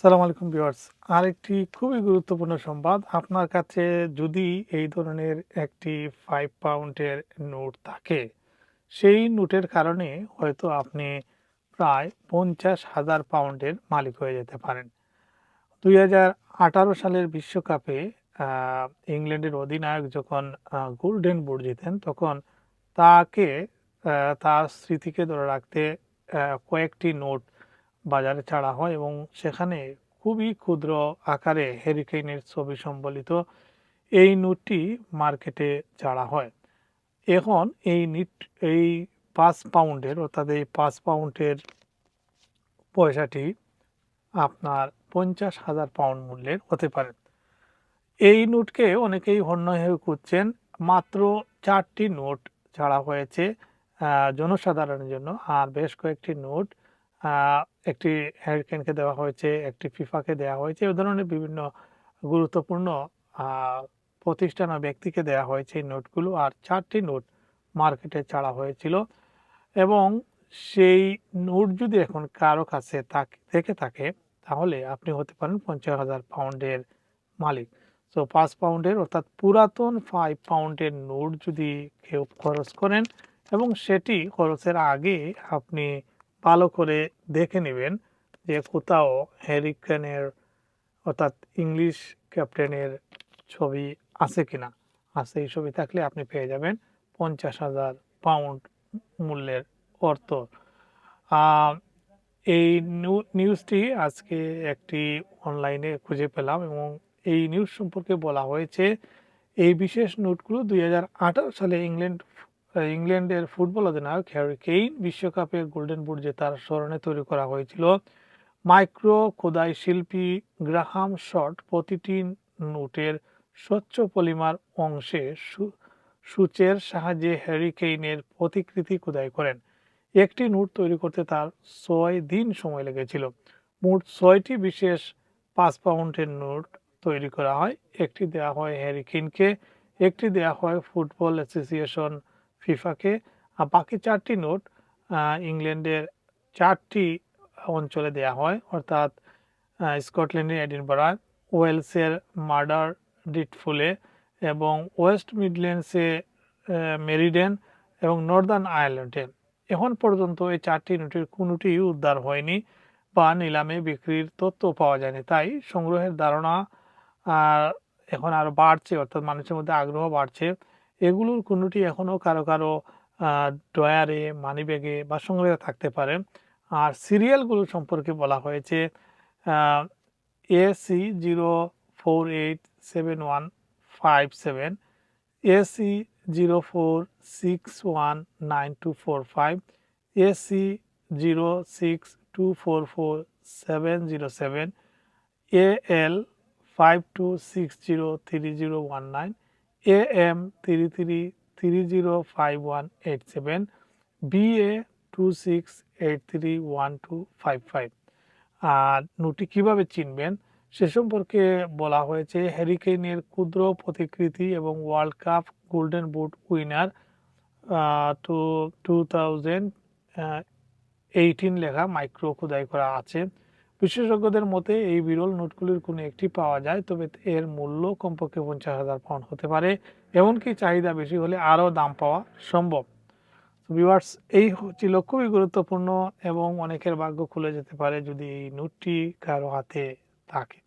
আসসালামু আলাইকুম ভিউয়ার্স। আরেকটি খুবই গুরুত্বপূর্ণ সংবাদ। আপনার কাছে যদি এই ধরনের একটি ৫ পাউন্ডের নোট থাকে, সেই নোটের কারণে হয়তো আপনি প্রায় ৫০,০০০ পাউন্ডের মালিক হয়ে যেতে পারেন। ২০১৮ সালের বিশ্বকাপে আ ইংল্যান্ডের অধিনায়ক যখন গোল্ডেন বুট জিতেন, তখন তাকে তার স্মৃতিকে ধরে রাখতে কয়েকটি নোট বাজারে ছাড়া হয় এবং সেখানে খুবই ক্ষুদ্র আকারে হ্যারি কেইনের ছবি সম্বলিত এই নোটটি মার্কেটে ছাড়া হয়। এখন এই ৫ পাউন্ডের অর্থাৎ এই ৫ পাউন্ডের পয়সাটি আপনার ৫০,০০০ পাউন্ড মূল্যের হতে পারে। এই নোটকে অনেকেই হন্য হয়ে খুঁজছেন। মাত্র ৪টি নোট ছাড়া হয়েছে জনসাধারণের জন্য। আর বেশ কয়েকটি নোট আ একটি হ্যারি কেইনকে দেওয়া হয়েছে, একটি ফিফাকে দেওয়া হয়েছে। এ ধরনের বিভিন্ন গুরুত্বপূর্ণ আ প্রতিষ্ঠান ও ব্যক্তিকে দেওয়া হয়েছে এই নোটগুলো। আর ৪টি নোট মার্কেটে ছাড়া হয়েছিল এবং সেই নোট যদি এখন কারো কাছে থেকে থাকে, তাহলে আপনি হতে পারেন ৫০,০০০ পাউন্ডের মালিক। সো ৫ পাউন্ডের অর্থাৎ পুরাতন ৫ পাউন্ডের নোট যদি কেউ খরচ করেন এবং সেটি খরচের আগে আপনি ভালো করে দেখে নিবেন যে কোথাও হ্যারি কেইনের অর্থাৎ ইংলিশ ক্যাপ্টেনের ছবি আছে কিনা। আর সেই ছবি থাকলে আপনি পেয়ে যাবেন ৫০,০০০ পাউন্ড মূল্যের অর্থ। আ এই নিউজটি আজকে একটি অনলাইনে খুঁজে পেলাম এবং এই নিউজ সম্পর্কে বলা হয়েছে এই বিশেষ নোটগুলো ২০১৮ সালে ইংল্যান্ডের ফুটবল অধিনায়ক হ্যারি কেইন বিশ্বকাপে গোল্ডেন বুট জেতার স্মরণে তৈরি করা হয়েছিল। মাইক্রো খোদাই শিল্পী গ্রাহাম শর্ট প্রতিটি নোটের স্বচ্ছ পলিমার অংশে সূচের সাহায্যে হ্যারি কেইনের প্রতিকৃতি খোদাই করেন। একটি নোট তৈরি করতে তার ৬ দিন সময় লেগেছিল। মোট ৬টি বিশেষ ৫ পাউন্ডের নোট তৈরি করা হয়। একটি দেওয়া হয় হ্যারি কেইনকে, একটি দেওয়া হয় ফুটবল অ্যাসোসিয়েশন ফিফাকে, আর বাকি ৪টি নোট ইংল্যান্ডের ৪টি অঞ্চলে দেওয়া হয়, অর্থাৎ স্কটল্যান্ডের এডিনবরা, ওয়েলসের মার্ডার ডিটফুলে এবং ওয়েস্ট মিডল্যান্ডসে মেরিডেন এবং নর্দার্ন আয়ারল্যান্ডে। এখন পর্যন্ত এই ৪টি নোটের কোনোটিই উদ্ধার হয়নি বা নিলামে বিক্রির তথ্য পাওয়া যায়নি। তাই সংগ্রহের ধারণা এখন আরও বাড়ছে, অর্থাৎ মানুষের মধ্যে আগ্রহ বাড়ছে। এগুলোর কোনোটি এখনও কারো কারো ড্রয়ারে, মানিব্যাগে বা সংগ্রহে থাকতে পারে। আর সিরিয়ালগুলো সম্পর্কে বলা হয়েছে AC048715 AC04619245, AC06244707, AL52603019, AM33305187, BA26831255। আর নোটটি কিভাবে চিনবেন সে সম্পর্কে বলা হয়েছে হ্যারি কেইনের ক্ষুদ্র প্রতিকৃতি এবং world cup golden boot winner 2018 লেখা মাইক্রো খোদাই করা আছে। বিশেষজ্ঞদের মতে এই বিরল নোটগুলির কোনো একটি পাওয়া যায়, তবে এর মূল্য কমপক্ষে ৫০,০০০ পাউন্ড হতে পারে। এমনকি চাহিদা বেশি হলে আরও দাম পাওয়া সম্ভব। ভিউয়ার্স, এই ছিল খুবই গুরুত্বপূর্ণ এবং অনেকের ভাগ্য খুলে যেতে পারে যদি এই নোটটি কারো হাতে থাকে।